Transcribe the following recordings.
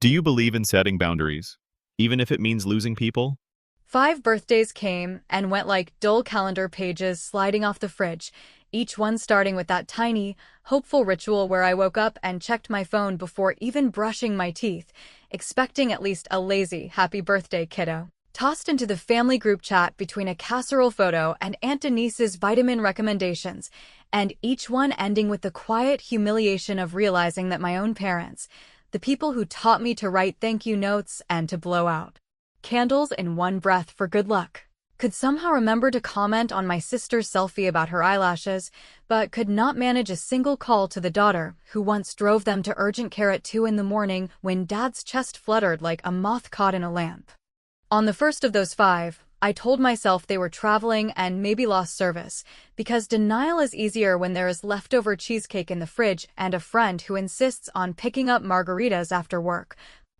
Do you believe in setting boundaries, even if it means losing people? 5 birthdays came and went like dull calendar pages sliding off the fridge, each one starting with that tiny, hopeful ritual where I woke up and checked my phone before even brushing my teeth, expecting at least a lazy happy birthday kiddo. Tossed into the family group chat between a casserole photo and Aunt Denise's vitamin recommendations, and each one ending with the quiet humiliation of realizing that my own parents, the people who taught me to write thank you notes and to blow out candles in one breath for good luck, could somehow remember to comment on my sister's selfie about her eyelashes, but could not manage a single call to the daughter who once drove them to urgent care at 2 in the morning when dad's chest fluttered like a moth caught in a lamp. On the first of those 5, I told myself they were traveling and maybe lost service, because denial is easier when there is leftover cheesecake in the fridge and a friend who insists on picking up margaritas after work.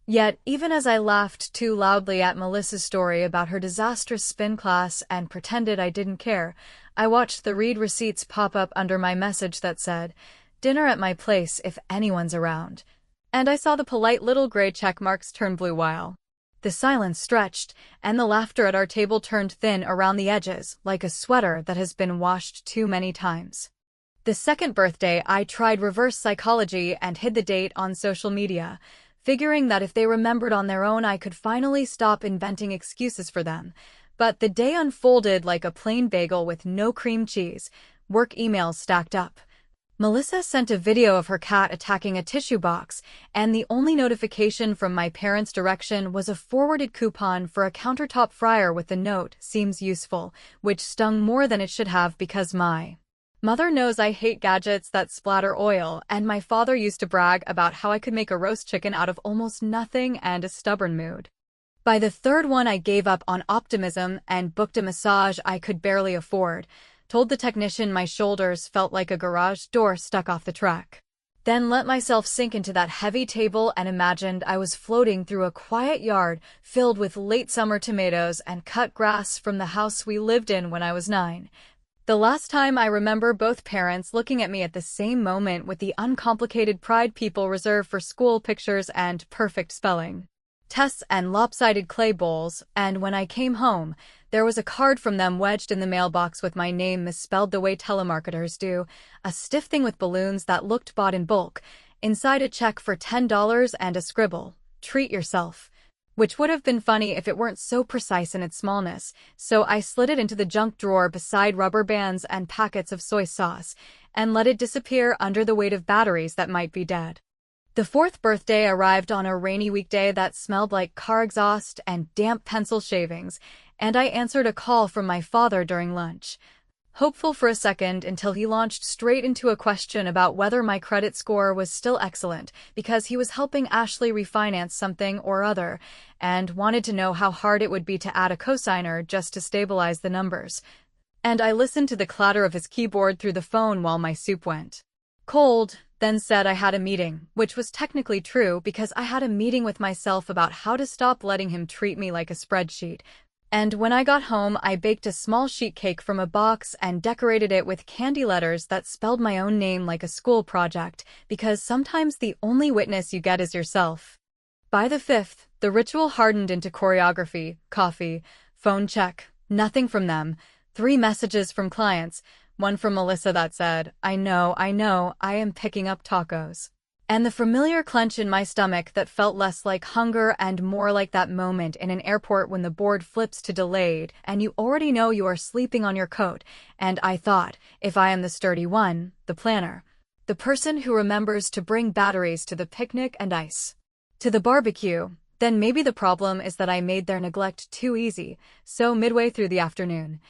Yet, even as I laughed too loudly at Melissa's story about her disastrous spin class and pretended I didn't care, I watched the read receipts pop up under my message that said, "Dinner at my place if anyone's around." And I saw the polite little gray check marks turn blue while the silence stretched, and the laughter at our table turned thin around the edges, like a sweater that has been washed too many times. The second birthday, I tried reverse psychology and hid the date on social media, figuring that if they remembered on their own I could finally stop inventing excuses for them. But the day unfolded like a plain bagel with no cream cheese. Work emails stacked up. Melissa sent a video of her cat attacking a tissue box, and the only notification from my parents' direction was a forwarded coupon for a countertop fryer with the note, "Seems useful," which stung more than it should have because my mother knows I hate gadgets that splatter oil, and my father used to brag about how I could make a roast chicken out of almost nothing and a stubborn mood. By the third one, I gave up on optimism and booked a massage I could barely afford, told the technician my shoulders felt like a garage door stuck off the track, then let myself sink into that heavy table and imagined I was floating through a quiet yard filled with late summer tomatoes and cut grass from the house we lived in when I was 9. The last time I remember both parents looking at me at the same moment with the uncomplicated pride people reserve for school pictures and perfect spelling tests and lopsided clay bowls, and when I came home, there was a card from them wedged in the mailbox with my name misspelled the way telemarketers do, a stiff thing with balloons that looked bought in bulk, inside a check for $10 and a scribble, "Treat yourself," which would have been funny if it weren't so precise in its smallness, so I slid it into the junk drawer beside rubber bands and packets of soy sauce, and let it disappear under the weight of batteries that might be dead. The fourth birthday arrived on a rainy weekday that smelled like car exhaust and damp pencil shavings, and I answered a call from my father during lunch, hopeful for a second until he launched straight into a question about whether my credit score was still excellent because he was helping Ashley refinance something or other and wanted to know how hard it would be to add a cosigner just to stabilize the numbers. And I listened to the clatter of his keyboard through the phone while my soup went cold, then said I had a meeting, which was technically true because I had a meeting with myself about how to stop letting him treat me like a spreadsheet. And when I got home, I baked a small sheet cake from a box and decorated it with candy letters that spelled my own name like a school project, because sometimes the only witness you get is yourself. By the 5th, the ritual hardened into choreography: coffee, phone check, nothing from them, 3 messages from clients, one from Melissa that said, I know, I am picking up tacos," and the familiar clench in my stomach that felt less like hunger and more like that moment in an airport when the board flips to delayed and you already know you are sleeping on your coat, and I thought, if I am the sturdy one, the planner, the person who remembers to bring batteries to the picnic and ice to the barbecue, then maybe the problem is that I made their neglect too easy. So midway through the afternoon,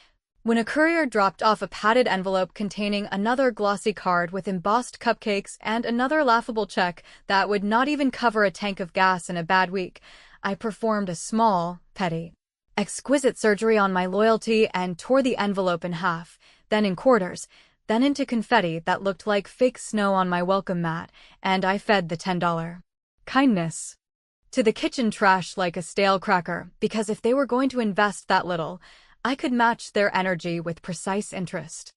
when a courier dropped off a padded envelope containing another glossy card with embossed cupcakes and another laughable check that would not even cover a tank of gas in a bad week, I performed a small, petty, exquisite surgery on my loyalty and tore the envelope in half, then in quarters, then into confetti that looked like fake snow on my welcome mat, and I fed the $10 kindness to the kitchen trash like a stale cracker, because if they were going to invest that little, I could match their energy with precise interest.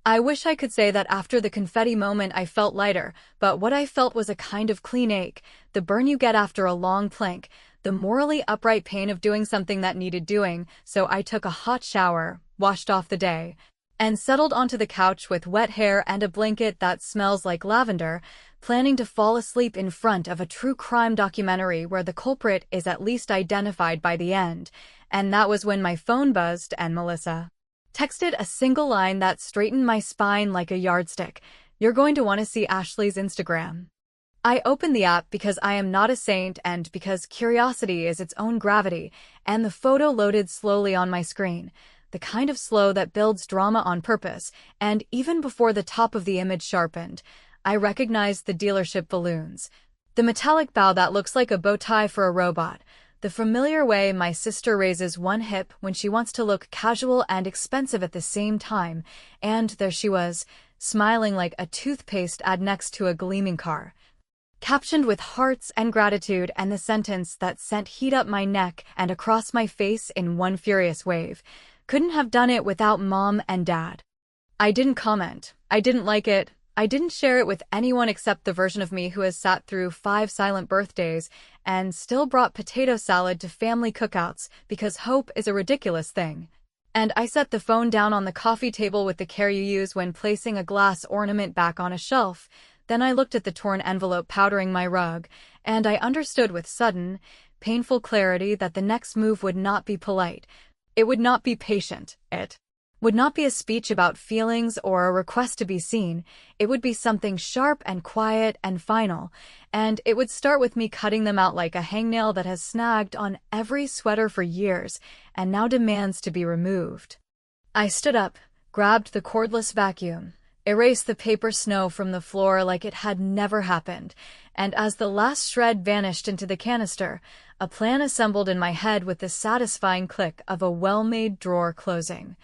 I wish I could say that after the confetti moment I felt lighter, but what I felt was a kind of clean ache, the burn you get after a long plank, the morally upright pain of doing something that needed doing, so I took a hot shower, washed off the day, and settled onto the couch with wet hair and a blanket that smells like lavender, planning to fall asleep in front of a true crime documentary where the culprit is at least identified by the end. And that was when my phone buzzed and Melissa texted a single line that straightened my spine like a yardstick. "You're going to want to see Ashley's Instagram." I opened the app because I am not a saint and because curiosity is its own gravity, and the photo loaded slowly on my screen, the kind of slow that builds drama on purpose, and even before the top of the image sharpened, I recognized the dealership balloons. The metallic bow that looks like a bow tie for a robot, the familiar way my sister raises one hip when she wants to look casual and expensive at the same time, and there she was, smiling like a toothpaste ad next to a gleaming car. Captioned with hearts and gratitude and the sentence that sent heat up my neck and across my face in one furious wave. Couldn't have done it without Mom and Dad. I didn't comment. I didn't like it. I didn't share it with anyone except the version of me who has sat through 5 silent birthdays and still brought potato salad to family cookouts because hope is a ridiculous thing. And I set the phone down on the coffee table with the care you use when placing a glass ornament back on a shelf. Then I looked at the torn envelope powdering my rug, and I understood with sudden, painful clarity that the next move would not be polite. It would not be patient. It would not be a speech about feelings or a request to be seen. It would be something sharp and quiet and final, and it would start with me cutting them out like a hangnail that has snagged on every sweater for years and now demands to be removed. I stood up, grabbed the cordless vacuum, erased the paper snow from the floor like it had never happened, and as the last shred vanished into the canister, a plan assembled in my head with the satisfying click of a well-made drawer closing.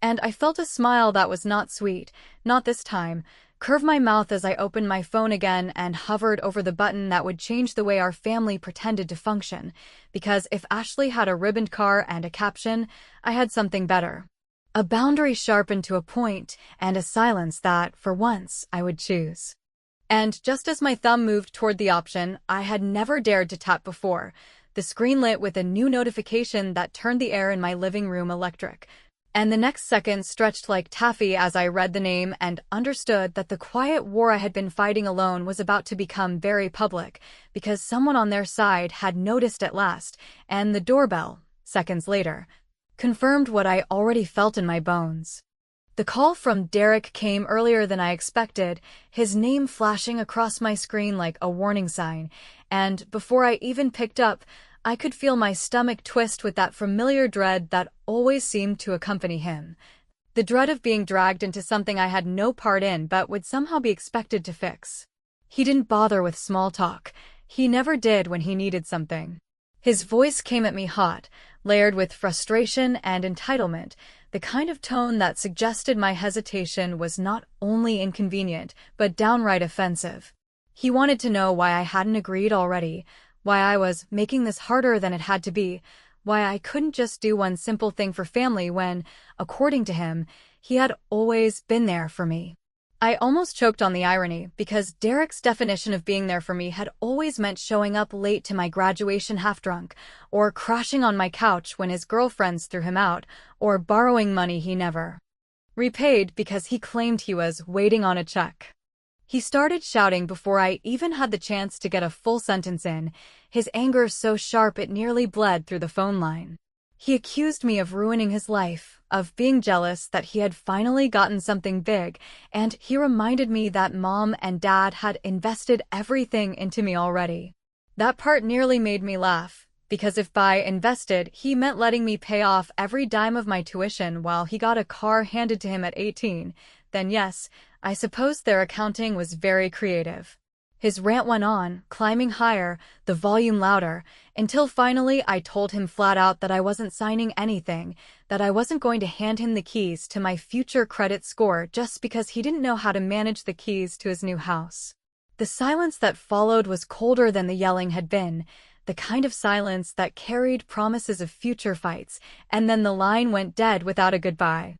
And I felt a smile that was not sweet, not this time, curve my mouth as I opened my phone again and hovered over the button that would change the way our family pretended to function, because if Ashley had a ribboned car and a caption, I had something better. A boundary sharpened to a point, and a silence that, for once, I would choose. And just as my thumb moved toward the option I had never dared to tap before, the screen lit with a new notification that turned the air in my living room electric. And the next second stretched like taffy as I read the name and understood that the quiet war I had been fighting alone was about to become very public, because someone on their side had noticed at last, and the doorbell, seconds later, confirmed what I already felt in my bones. The call from Derek came earlier than I expected, his name flashing across my screen like a warning sign, and before I even picked up, I could feel my stomach twist with that familiar dread that always seemed to accompany him. The dread of being dragged into something I had no part in but would somehow be expected to fix. He didn't bother with small talk. He never did when he needed something. His voice came at me hot, layered with frustration and entitlement, the kind of tone that suggested my hesitation was not only inconvenient but downright offensive. He wanted to know why I hadn't agreed already, why I was making this harder than it had to be, why I couldn't just do one simple thing for family when, according to him, he had always been there for me. I almost choked on the irony, because Derek's definition of being there for me had always meant showing up late to my graduation half-drunk, or crashing on my couch when his girlfriends threw him out, or borrowing money he never repaid because he claimed he was waiting on a check. He started shouting before I even had the chance to get a full sentence in, his anger so sharp it nearly bled through the phone line. He accused me of ruining his life, of being jealous that he had finally gotten something big, and he reminded me that Mom and Dad had invested everything into me already. That part nearly made me laugh, because if by invested he meant letting me pay off every dime of my tuition while he got a car handed to him at 18, then yes, I suppose their accounting was very creative. His rant went on, climbing higher, the volume louder, until finally I told him flat out that I wasn't signing anything, that I wasn't going to hand him the keys to my future credit score just because he didn't know how to manage the keys to his new house. The silence that followed was colder than the yelling had been, the kind of silence that carried promises of future fights, and then the line went dead without a goodbye.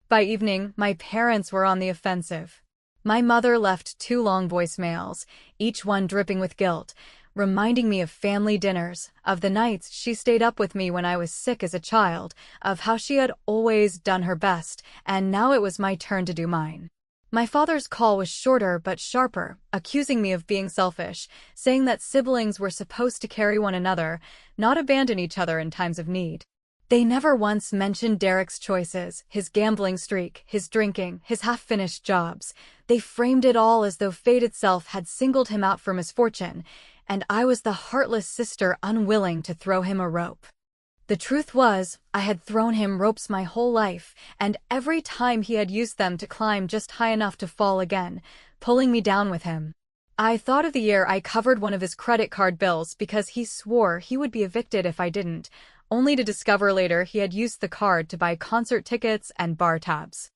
By evening, my parents were on the offensive. My mother left 2 long voicemails, each one dripping with guilt, reminding me of family dinners, of the nights she stayed up with me when I was sick as a child, of how she had always done her best, and now it was my turn to do mine. My father's call was shorter but sharper, accusing me of being selfish, saying that siblings were supposed to carry one another, not abandon each other in times of need. They never once mentioned Derek's choices, his gambling streak, his drinking, his half-finished jobs. They framed it all as though fate itself had singled him out for misfortune, and I was the heartless sister unwilling to throw him a rope. The truth was, I had thrown him ropes my whole life, and every time he had used them to climb just high enough to fall again, pulling me down with him. I thought of the year I covered one of his credit card bills because he swore he would be evicted if I didn't, only to discover later he had used the card to buy concert tickets and bar tabs.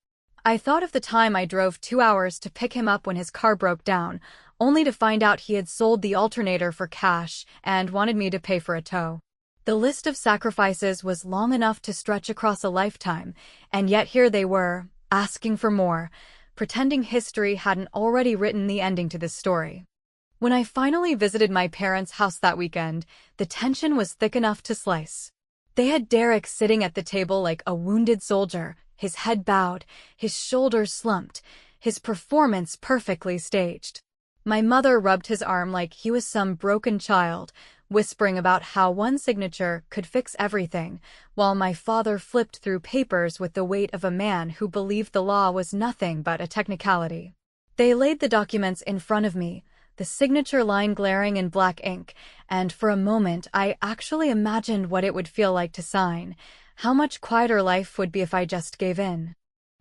I thought of the time I drove 2 hours to pick him up when his car broke down, only to find out he had sold the alternator for cash and wanted me to pay for a tow. The list of sacrifices was long enough to stretch across a lifetime, and yet here they were, asking for more, pretending history hadn't already written the ending to this story. When I finally visited my parents' house that weekend, the tension was thick enough to slice. They had Derek sitting at the table like a wounded soldier, his head bowed, his shoulders slumped, his performance perfectly staged. My mother rubbed his arm like he was some broken child, whispering about how one signature could fix everything, while my father flipped through papers with the weight of a man who believed the law was nothing but a technicality. They laid the documents in front of me, the signature line glaring in black ink, and for a moment I actually imagined what it would feel like to sign, how much quieter life would be if I just gave in.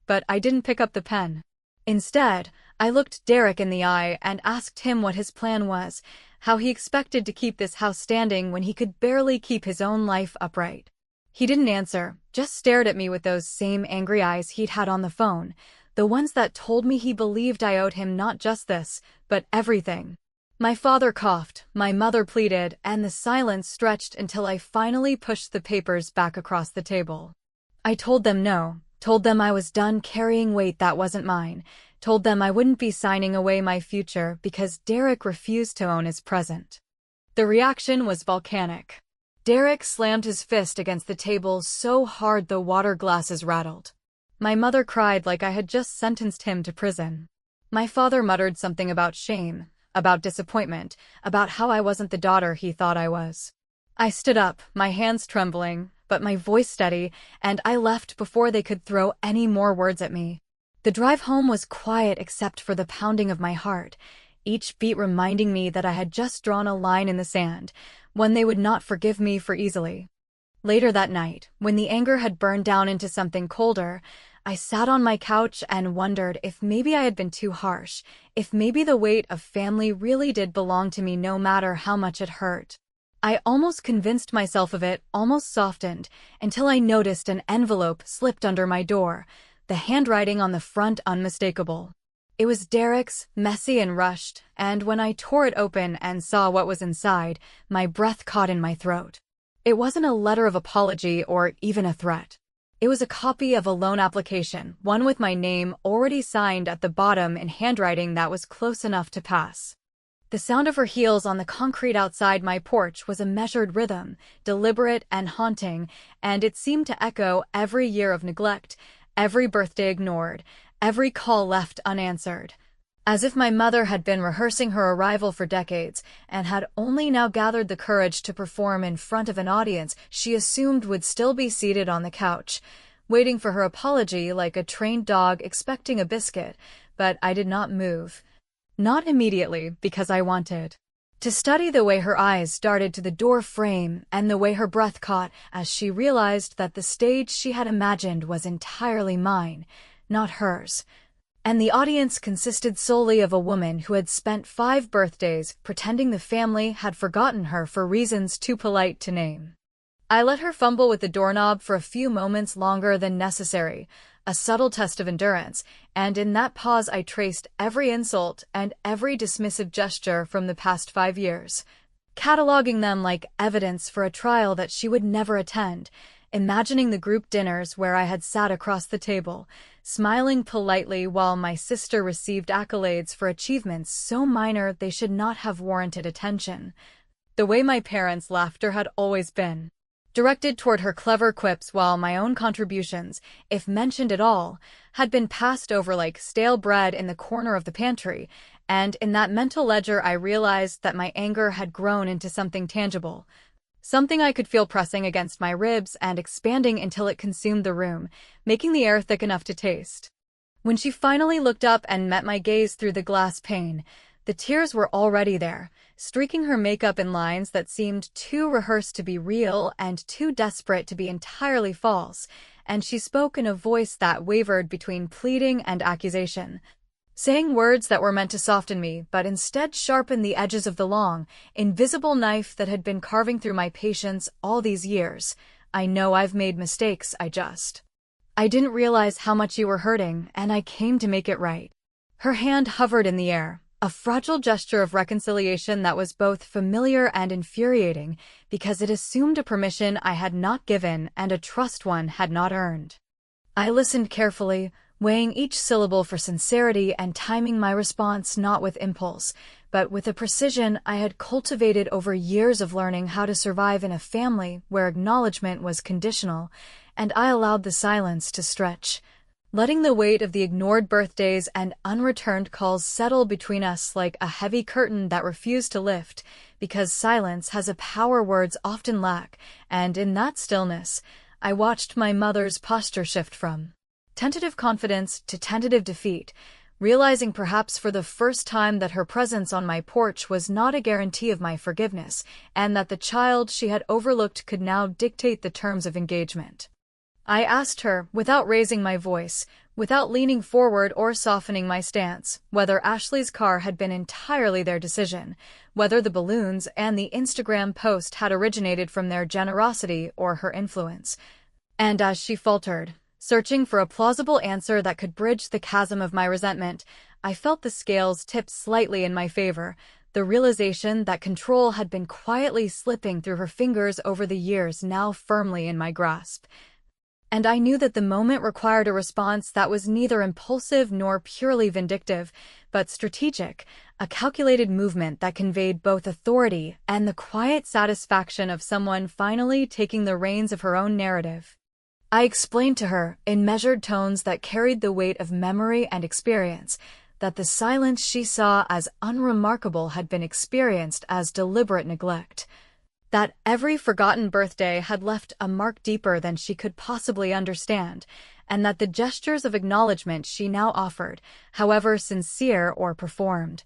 But I didn't pick up the pen. Instead, I looked Derek in the eye and asked him what his plan was, how he expected to keep this house standing when he could barely keep his own life upright. He didn't answer, just stared at me with those same angry eyes he'd had on the phone, the ones that told me he believed I owed him not just this, but everything. My father coughed, my mother pleaded, and the silence stretched until I finally pushed the papers back across the table. I told them no, told them I was done carrying weight that wasn't mine, told them I wouldn't be signing away my future because Derek refused to own his present. The reaction was volcanic. Derek slammed his fist against the table so hard the water glasses rattled. My mother cried like I had just sentenced him to prison. My father muttered something about shame, about disappointment, about how I wasn't the daughter he thought I was. I stood up, my hands trembling, but my voice steady, and I left before they could throw any more words at me. The drive home was quiet except for the pounding of my heart, each beat reminding me that I had just drawn a line in the sand, one they would not forgive me for easily. Later that night, when the anger had burned down into something colder, I sat on my couch and wondered if maybe I had been too harsh, if maybe the weight of family really did belong to me no matter how much it hurt. I almost convinced myself of it, almost softened, until I noticed an envelope slipped under my door, the handwriting on the front unmistakable. It was Derek's, messy and rushed, and when I tore it open and saw what was inside, my breath caught in my throat. It wasn't a letter of apology or even a threat. It was a copy of a loan application, one with my name already signed at the bottom in handwriting that was close enough to pass. The sound of her heels on the concrete outside my porch was a measured rhythm, deliberate and haunting, and it seemed to echo every year of neglect, every birthday ignored, every call left unanswered. As if my mother had been rehearsing her arrival for decades and had only now gathered the courage to perform in front of an audience she assumed would still be seated on the couch, waiting for her apology like a trained dog expecting a biscuit, but I did not move. Not immediately, because I wanted to study the way her eyes darted to the door frame and the way her breath caught as she realized that the stage she had imagined was entirely mine, not hers. And the audience consisted solely of a woman who had spent 5 birthdays pretending the family had forgotten her for reasons too polite to name. I let her fumble with the doorknob for a few moments longer than necessary, a subtle test of endurance, and in that pause I traced every insult and every dismissive gesture from the past 5 years, cataloging them like evidence for a trial that she would never attend, imagining the group dinners where I had sat across the table, smiling politely while my sister received accolades for achievements so minor they should not have warranted attention. The way my parents' laughter had always been, directed toward her clever quips, while my own contributions, if mentioned at all, had been passed over like stale bread in the corner of the pantry, and in that mental ledger I realized that my anger had grown into something tangible, something I could feel pressing against my ribs and expanding until it consumed the room, making the air thick enough to taste. When she finally looked up and met my gaze through the glass pane, the tears were already there, streaking her makeup in lines that seemed too rehearsed to be real and too desperate to be entirely false, and she spoke in a voice that wavered between pleading and accusation, saying words that were meant to soften me but instead sharpen the edges of the long, invisible knife that had been carving through my patience all these years. "I know I've made mistakes, I didn't realize how much you were hurting, and I came to make it right." Her hand hovered in the air, a fragile gesture of reconciliation that was both familiar and infuriating because it assumed a permission I had not given and a trust one had not earned. I listened carefully, weighing each syllable for sincerity and timing my response not with impulse, but with a precision I had cultivated over years of learning how to survive in a family where acknowledgement was conditional, and I allowed the silence to stretch, letting the weight of the ignored birthdays and unreturned calls settle between us like a heavy curtain that refused to lift, because silence has a power words often lack, and in that stillness, I watched my mother's posture shift from tentative confidence to tentative defeat, realizing perhaps for the first time that her presence on my porch was not a guarantee of my forgiveness, and that the child she had overlooked could now dictate the terms of engagement. I asked her, without raising my voice, without leaning forward or softening my stance, whether Ashley's car had been entirely their decision, whether the balloons and the Instagram post had originated from their generosity or her influence. And as she faltered, searching for a plausible answer that could bridge the chasm of my resentment, I felt the scales tip slightly in my favor, the realization that control had been quietly slipping through her fingers over the years now firmly in my grasp. And I knew that the moment required a response that was neither impulsive nor purely vindictive, but strategic, a calculated movement that conveyed both authority and the quiet satisfaction of someone finally taking the reins of her own narrative. I explained to her, in measured tones that carried the weight of memory and experience, that the silence she saw as unremarkable had been experienced as deliberate neglect, that every forgotten birthday had left a mark deeper than she could possibly understand, and that the gestures of acknowledgement she now offered, however sincere or performed,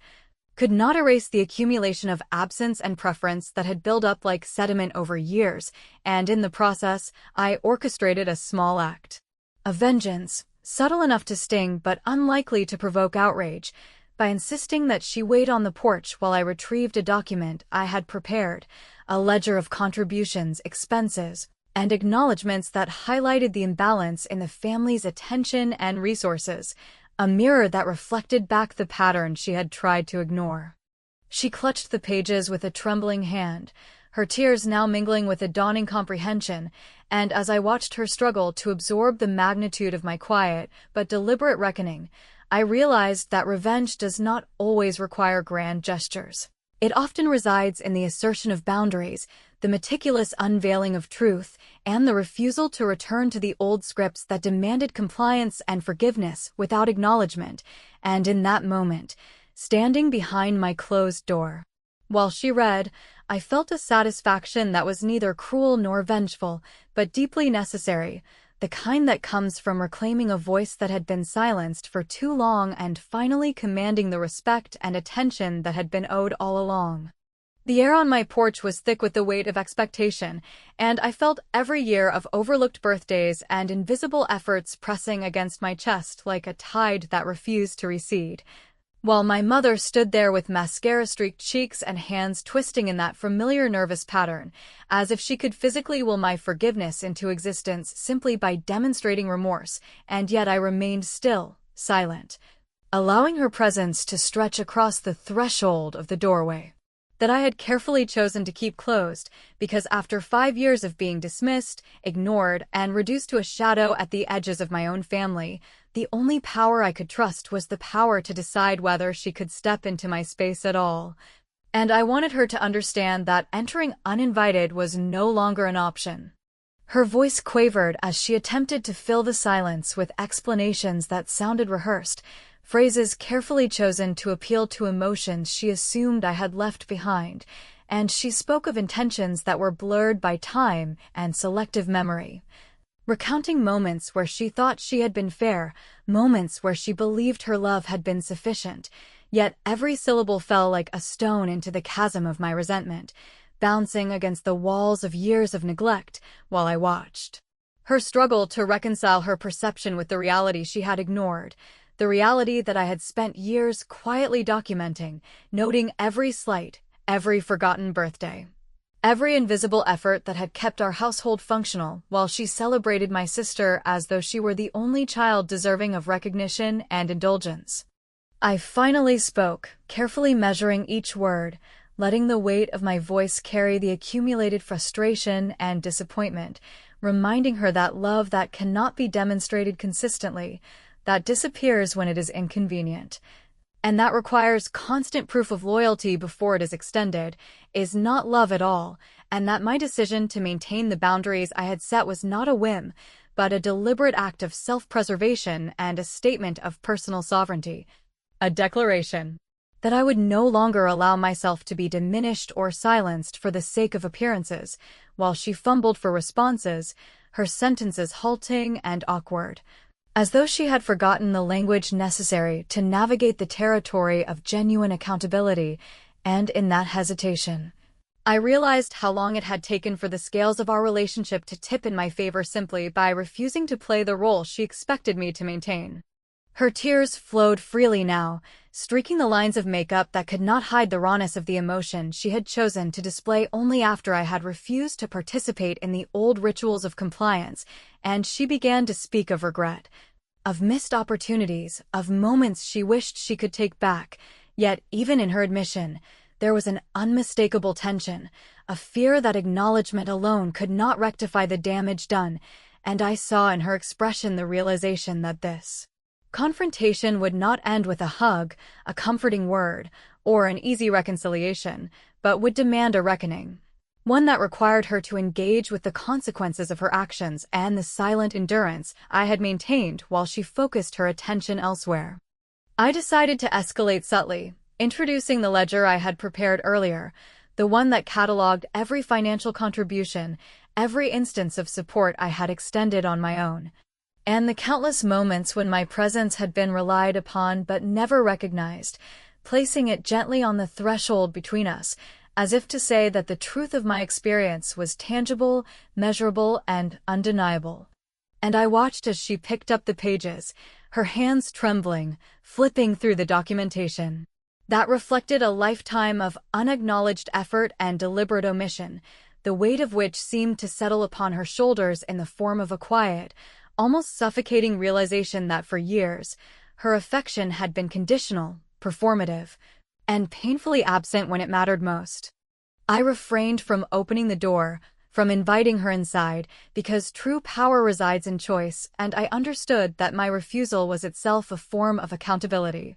could not erase the accumulation of absence and preference that had built up like sediment over years, and in the process, I orchestrated a small act of vengeance, subtle enough to sting but unlikely to provoke outrage, by insisting that she wait on the porch while I retrieved a document I had prepared, a ledger of contributions, expenses, and acknowledgments that highlighted the imbalance in the family's attention and resources, a mirror that reflected back the pattern she had tried to ignore. She clutched the pages with a trembling hand, her tears now mingling with a dawning comprehension, and as I watched her struggle to absorb the magnitude of my quiet but deliberate reckoning, I realized that revenge does not always require grand gestures. It often resides in the assertion of boundaries, the meticulous unveiling of truth, and the refusal to return to the old scripts that demanded compliance and forgiveness without acknowledgement, and in that moment, standing behind my closed door, while she read, I felt a satisfaction that was neither cruel nor vengeful, but deeply necessary, the kind that comes from reclaiming a voice that had been silenced for too long and finally commanding the respect and attention that had been owed all along. The air on my porch was thick with the weight of expectation, and I felt every year of overlooked birthdays and invisible efforts pressing against my chest like a tide that refused to recede, while my mother stood there with mascara-streaked cheeks and hands twisting in that familiar nervous pattern, as if she could physically will my forgiveness into existence simply by demonstrating remorse, and yet I remained still, silent, allowing her presence to stretch across the threshold of the doorway. that I had carefully chosen to keep closed, because after 5 years of being dismissed, ignored, and reduced to a shadow at the edges of my own family, the only power I could trust was the power to decide whether she could step into my space at all. And I wanted her to understand that entering uninvited was no longer an option. Her voice quavered as she attempted to fill the silence with explanations that sounded rehearsed, phrases carefully chosen to appeal to emotions she assumed I had left behind, and she spoke of intentions that were blurred by time and selective memory. Recounting moments where she thought she had been fair, moments where she believed her love had been sufficient, yet every syllable fell like a stone into the chasm of my resentment, bouncing against the walls of years of neglect while I watched. Her struggle to reconcile her perception with the reality she had ignored, the reality that I had spent years quietly documenting, noting every slight, every forgotten birthday, every invisible effort that had kept our household functional, while she celebrated my sister as though she were the only child deserving of recognition and indulgence. I finally spoke, carefully measuring each word, letting the weight of my voice carry the accumulated frustration and disappointment, reminding her that love that cannot be demonstrated consistently, that disappears when it is inconvenient, and that requires constant proof of loyalty before it is extended, is not love at all, and that my decision to maintain the boundaries I had set was not a whim, but a deliberate act of self-preservation and a statement of personal sovereignty, a declaration that I would no longer allow myself to be diminished or silenced for the sake of appearances. While she fumbled for responses, her sentences halting and awkward, as though she had forgotten the language necessary to navigate the territory of genuine accountability, and in that hesitation, I realized how long it had taken for the scales of our relationship to tip in my favor simply by refusing to play the role she expected me to maintain. Her tears flowed freely now, streaking the lines of makeup that could not hide the rawness of the emotion she had chosen to display only after I had refused to participate in the old rituals of compliance, and she began to speak of regret, of missed opportunities, of moments she wished she could take back. Yet even in her admission, there was an unmistakable tension, a fear that acknowledgement alone could not rectify the damage done, and I saw in her expression the realization that this confrontation would not end with a hug, a comforting word, or an easy reconciliation, but would demand a reckoning, one that required her to engage with the consequences of her actions and the silent endurance I had maintained while she focused her attention elsewhere. I decided to escalate subtly, introducing the ledger I had prepared earlier, the one that cataloged every financial contribution, every instance of support I had extended on my own, and the countless moments when my presence had been relied upon but never recognized, placing it gently on the threshold between us, as if to say that the truth of my experience was tangible, measurable, and undeniable. And I watched as she picked up the pages, her hands trembling, flipping through the documentation that reflected a lifetime of unacknowledged effort and deliberate omission, the weight of which seemed to settle upon her shoulders in the form of a quiet, almost suffocating realization that for years, her affection had been conditional, performative, and painfully absent when it mattered most. I refrained from opening the door, from inviting her inside, because true power resides in choice, and I understood that my refusal was itself a form of accountability,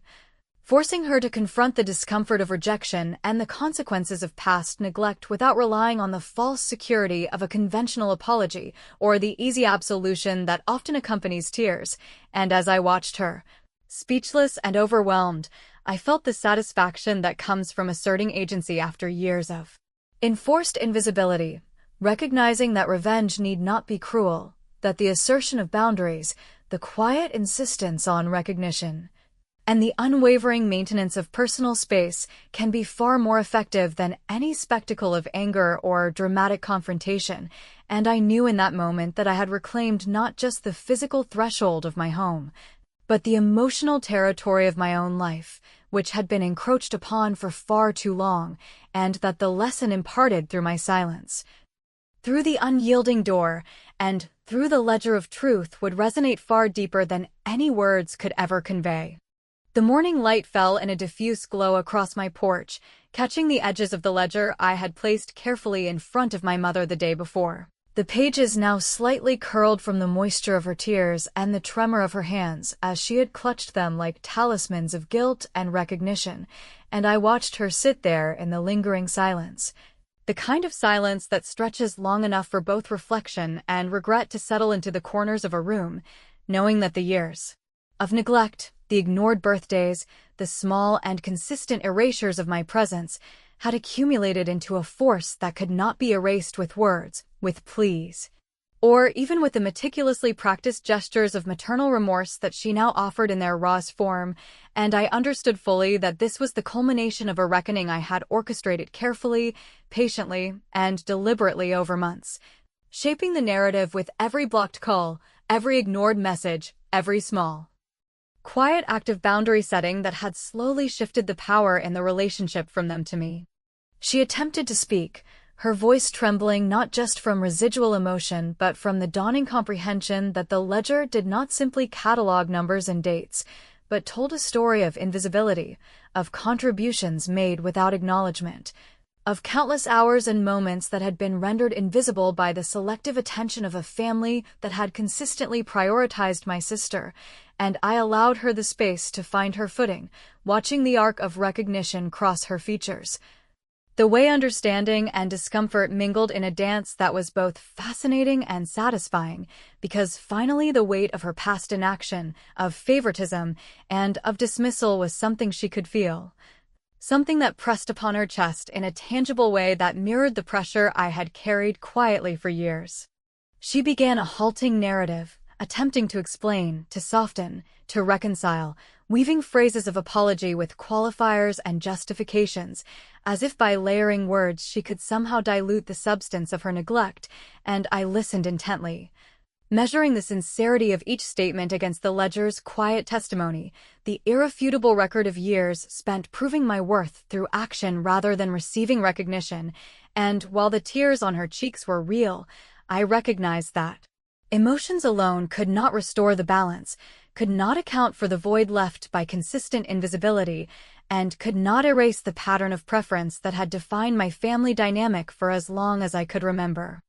forcing her to confront the discomfort of rejection and the consequences of past neglect without relying on the false security of a conventional apology or the easy absolution that often accompanies tears. And as I watched her, speechless and overwhelmed, I felt the satisfaction that comes from asserting agency after years of enforced invisibility, recognizing that revenge need not be cruel, that the assertion of boundaries, the quiet insistence on recognition, and the unwavering maintenance of personal space can be far more effective than any spectacle of anger or dramatic confrontation, and I knew in that moment that I had reclaimed not just the physical threshold of my home, but the emotional territory of my own life, which had been encroached upon for far too long, and that the lesson imparted through my silence, through the unyielding door, and through the ledger of truth would resonate far deeper than any words could ever convey. The morning light fell in a diffuse glow across my porch, catching the edges of the ledger I had placed carefully in front of my mother the day before. The pages now slightly curled from the moisture of her tears and the tremor of her hands as she had clutched them like talismans of guilt and recognition, and I watched her sit there in the lingering silence. The kind of silence that stretches long enough for both reflection and regret to settle into the corners of a room, knowing that the years of neglect, the ignored birthdays, the small and consistent erasures of my presence had accumulated into a force that could not be erased with words, with pleas, or even with the meticulously practiced gestures of maternal remorse that she now offered in their rawest form, and I understood fully that this was the culmination of a reckoning I had orchestrated carefully, patiently, and deliberately over months, shaping the narrative with every blocked call, every ignored message, every small, quiet act of boundary setting that had slowly shifted the power in the relationship from them to me. She attempted to speak, her voice trembling not just from residual emotion but from the dawning comprehension that the ledger did not simply catalog numbers and dates, but told a story of invisibility, of contributions made without acknowledgement, of countless hours and moments that had been rendered invisible by the selective attention of a family that had consistently prioritized my sister, and I allowed her the space to find her footing, watching the arc of recognition cross her features. The way understanding and discomfort mingled in a dance that was both fascinating and satisfying, because finally the weight of her past inaction, of favoritism, and of dismissal was something she could feel. Something that pressed upon her chest in a tangible way that mirrored the pressure I had carried quietly for years. She began a halting narrative, attempting to explain, to soften, to reconcile, weaving phrases of apology with qualifiers and justifications, as if by layering words she could somehow dilute the substance of her neglect, and I listened intently, measuring the sincerity of each statement against the ledger's quiet testimony, the irrefutable record of years spent proving my worth through action rather than receiving recognition, and while the tears on her cheeks were real, I recognized that emotions alone could not restore the balance, could not account for the void left by consistent invisibility, and could not erase the pattern of preference that had defined my family dynamic for as long as I could remember.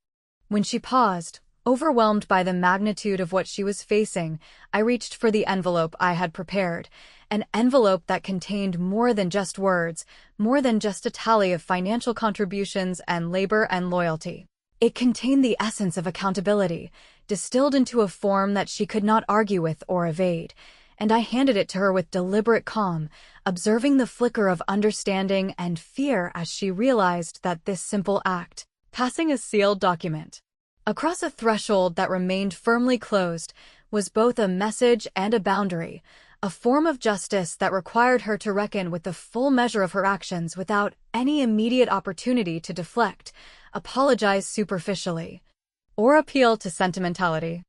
When she paused, overwhelmed by the magnitude of what she was facing, I reached for the envelope I had prepared, an envelope that contained more than just words, more than just a tally of financial contributions and labor and loyalty. It contained the essence of accountability, distilled into a form that she could not argue with or evade, and I handed it to her with deliberate calm, observing the flicker of understanding and fear as she realized that this simple act, passing a sealed document across a threshold that remained firmly closed, was both a message and a boundary, a form of justice that required her to reckon with the full measure of her actions without any immediate opportunity to deflect, apologize superficially, or appeal to sentimentality.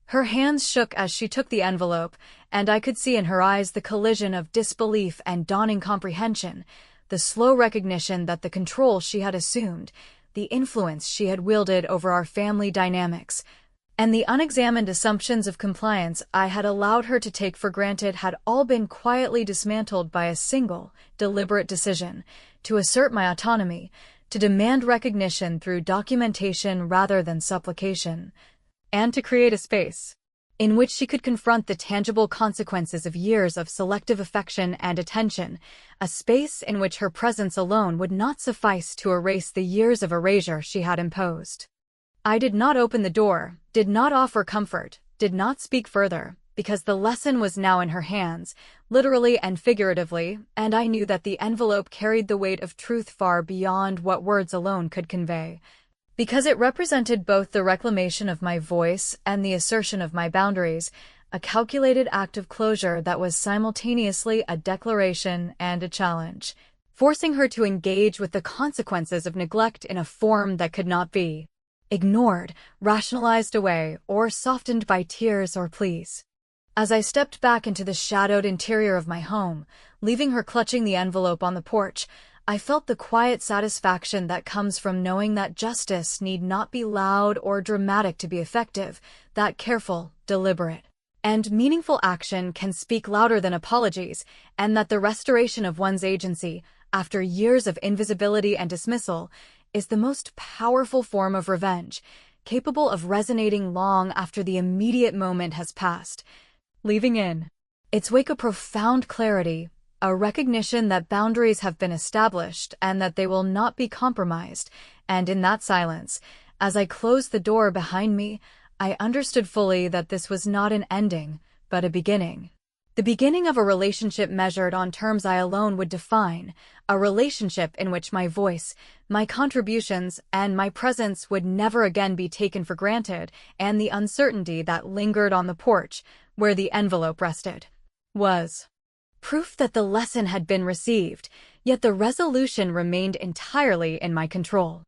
Her hands shook as she took the envelope, and I could see in her eyes the collision of disbelief and dawning comprehension, the slow recognition that the control she had assumed, the influence she had wielded over our family dynamics, and the unexamined assumptions of compliance I had allowed her to take for granted had all been quietly dismantled by a single, deliberate decision to assert my autonomy, to demand recognition through documentation rather than supplication, and to create a space in which she could confront the tangible consequences of years of selective affection and attention, a space in which her presence alone would not suffice to erase the years of erasure she had imposed. I did not open the door, did not offer comfort, did not speak further, because the lesson was now in her hands, literally and figuratively, and I knew that the envelope carried the weight of truth far beyond what words alone could convey. Because it represented both the reclamation of my voice and the assertion of my boundaries, a calculated act of closure that was simultaneously a declaration and a challenge, forcing her to engage with the consequences of neglect in a form that could not be ignored, rationalized away, or softened by tears or pleas. As I stepped back into the shadowed interior of my home, leaving her clutching the envelope on the porch, I felt the quiet satisfaction that comes from knowing that justice need not be loud or dramatic to be effective, that careful, deliberate, and meaningful action can speak louder than apologies, and that the restoration of one's agency, after years of invisibility and dismissal, is the most powerful form of revenge, capable of resonating long after the immediate moment has passed, leaving in its wake a profound clarity, a recognition that boundaries have been established and that they will not be compromised. And in that silence, as I closed the door behind me, I understood fully that this was not an ending, but a beginning. The beginning of a relationship measured on terms I alone would define, a relationship in which my voice, my contributions, and my presence would never again be taken for granted, and the uncertainty that lingered on the porch, where the envelope rested, was proof that the lesson had been received, yet the resolution remained entirely in my control.